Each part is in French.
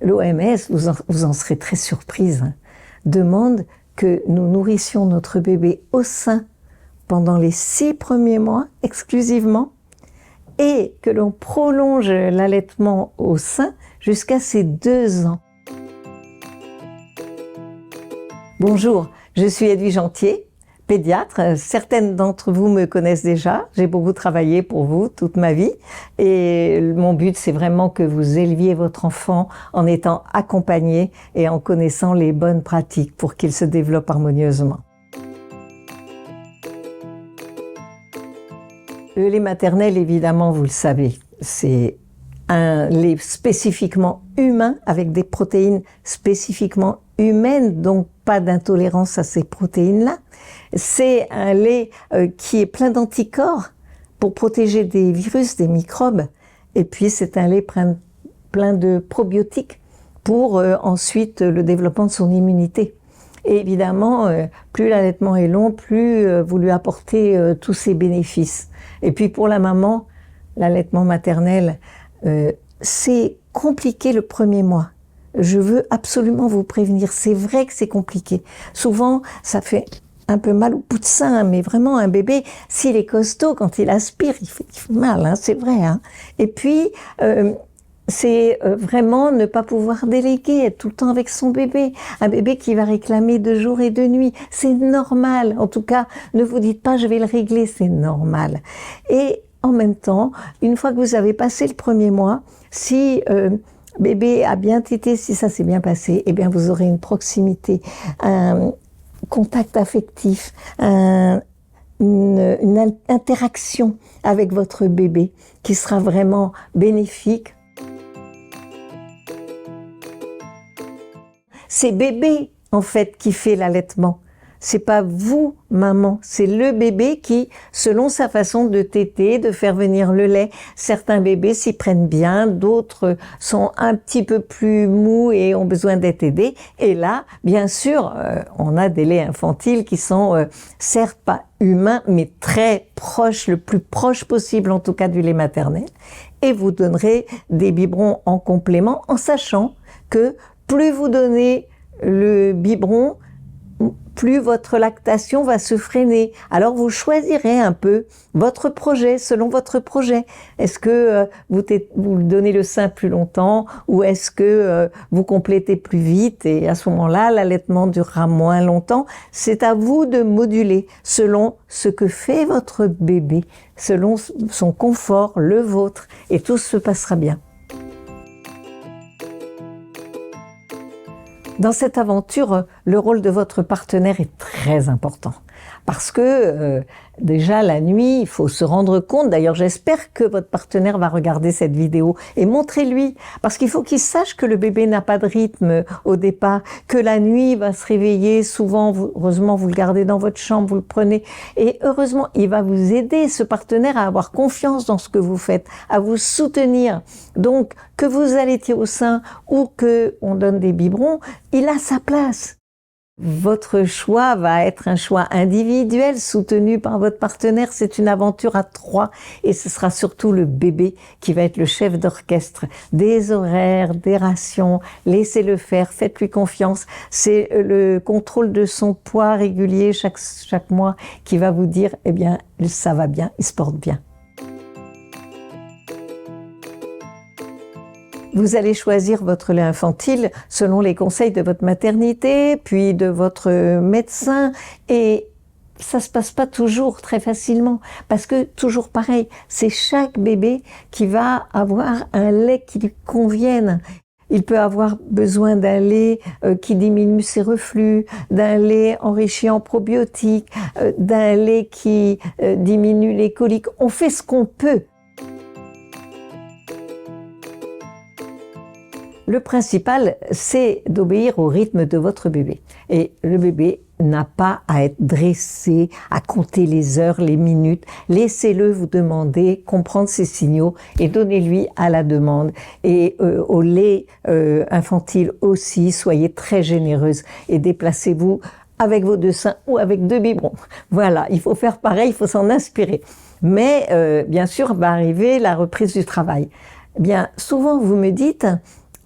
l'OMS, vous en serez très surprise, hein, demande que nous nourrissions notre bébé au sein pendant les 6 premiers mois exclusivement et que l'on prolonge l'allaitement au sein jusqu'à ses 2 ans. Bonjour, je suis Edwige Antier, pédiatre. Certaines d'entre vous me connaissent déjà. J'ai beaucoup travaillé pour vous toute ma vie. Et mon but, c'est vraiment que vous éleviez votre enfant en étant accompagné et en connaissant les bonnes pratiques pour qu'il se développe harmonieusement. Le lait maternel, évidemment, vous le savez, c'est un lait spécifiquement humain avec des protéines spécifiquement humaines, donc pas d'intolérance à ces protéines-là. C'est un lait qui est plein d'anticorps pour protéger des virus, des microbes. Et puis c'est un lait plein de probiotiques pour ensuite le développement de son immunité. Et évidemment, plus l'allaitement est long, plus vous lui apportez tous ces bénéfices. Et puis pour la maman, l'allaitement maternel, c'est compliqué le premier mois. Je veux absolument vous prévenir, c'est vrai que c'est compliqué. Souvent, ça fait un peu mal au bout de sein, mais vraiment un bébé, s'il est costaud, quand il aspire, il fait mal, hein, c'est vrai. Hein. Et puis, c'est vraiment ne pas pouvoir déléguer, être tout le temps avec son bébé. Un bébé qui va réclamer de jour et de nuit, c'est normal. En tout cas, ne vous dites pas je vais le régler, c'est normal. Et en même temps, une fois que vous avez passé le premier mois, si bébé a bien tété, si ça s'est bien passé, eh bien vous aurez une proximité, un contact affectif, une interaction avec votre bébé qui sera vraiment bénéfique. C'est bébé, en fait, qui fait l'allaitement. C'est pas vous, maman, c'est le bébé qui, selon sa façon de téter, de faire venir le lait, certains bébés s'y prennent bien, d'autres sont un petit peu plus mous et ont besoin d'être aidés. Et là, bien sûr, on a des laits infantiles qui sont certes pas humains, mais très proches, le plus proche possible en tout cas du lait maternel. Et vous donnerez des biberons en complément, en sachant que plus vous donnez le biberon, plus votre lactation va se freiner. Alors vous choisirez un peu votre projet, selon votre projet. Est-ce que vous donnez le sein plus longtemps ou est-ce que vous complétez plus vite et à ce moment-là, l'allaitement durera moins longtemps? C'est à vous de moduler selon ce que fait votre bébé, selon son confort, le vôtre, et tout se passera bien. Dans cette aventure, le rôle de votre partenaire est très important parce que déjà la nuit, il faut se rendre compte, d'ailleurs j'espère que votre partenaire va regarder cette vidéo et montrez-lui, parce qu'il faut qu'il sache que le bébé n'a pas de rythme au départ, que la nuit il va se réveiller, souvent, heureusement vous le gardez dans votre chambre, vous le prenez, et heureusement il va vous aider, ce partenaire, à avoir confiance dans ce que vous faites, à vous soutenir. Donc que vous allaitiez au sein ou que on donne des biberons, il a sa place. Votre choix va être un choix individuel soutenu par votre partenaire. C'est une aventure à 3 et ce sera surtout le bébé qui va être le chef d'orchestre des horaires, des rations. Laissez-le faire, faites-lui confiance. C'est le contrôle de son poids régulier chaque mois qui va vous dire eh bien ça va bien, il se porte bien. Vous allez choisir votre lait infantile selon les conseils de votre maternité, puis de votre médecin, et ça se passe pas toujours très facilement, parce que toujours pareil, c'est chaque bébé qui va avoir un lait qui lui convienne. Il peut avoir besoin d'un lait qui diminue ses reflux, d'un lait enrichi en probiotiques, d'un lait qui diminue les coliques. On fait ce qu'on peut. Le principal, c'est d'obéir au rythme de votre bébé. Et le bébé n'a pas à être dressé, à compter les heures, les minutes. Laissez-le vous demander, comprendre ses signaux et donnez-lui à la demande. Et au lait infantile aussi, soyez très généreuse et déplacez-vous avec vos 2 seins ou avec 2 biberons. Voilà, il faut faire pareil, il faut s'en inspirer. Mais bien sûr, va arriver la reprise du travail. Bien, souvent vous me dites...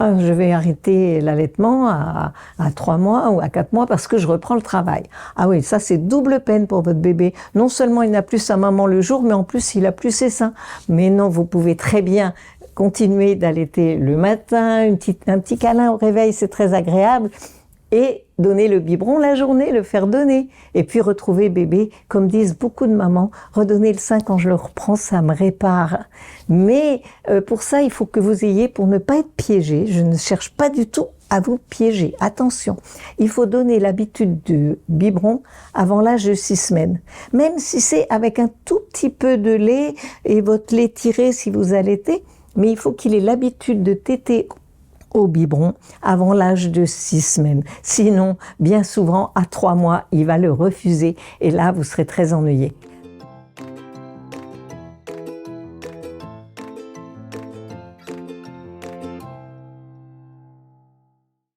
Ah, je vais arrêter l'allaitement à 3 mois ou à 4 mois parce que je reprends le travail. Ah oui, ça c'est double peine pour votre bébé. Non seulement il n'a plus sa maman le jour, mais en plus il a plus ses seins. Mais non, vous pouvez très bien continuer d'allaiter le matin, un petit câlin au réveil, c'est très agréable. Et donner le biberon la journée, le faire donner. Et puis retrouver bébé, comme disent beaucoup de mamans, redonner le sein quand je le reprends, ça me répare. Mais pour ça, il faut que vous ayez, pour ne pas être piégé, je ne cherche pas du tout à vous piéger. Attention, il faut donner l'habitude du biberon avant l'âge de 6 semaines. Même si c'est avec un tout petit peu de lait et votre lait tiré si vous allaitez, mais il faut qu'il ait l'habitude de téter au biberon avant l'âge de 6 semaines. Sinon, bien souvent, à 3 mois, il va le refuser et là, vous serez très ennuyé.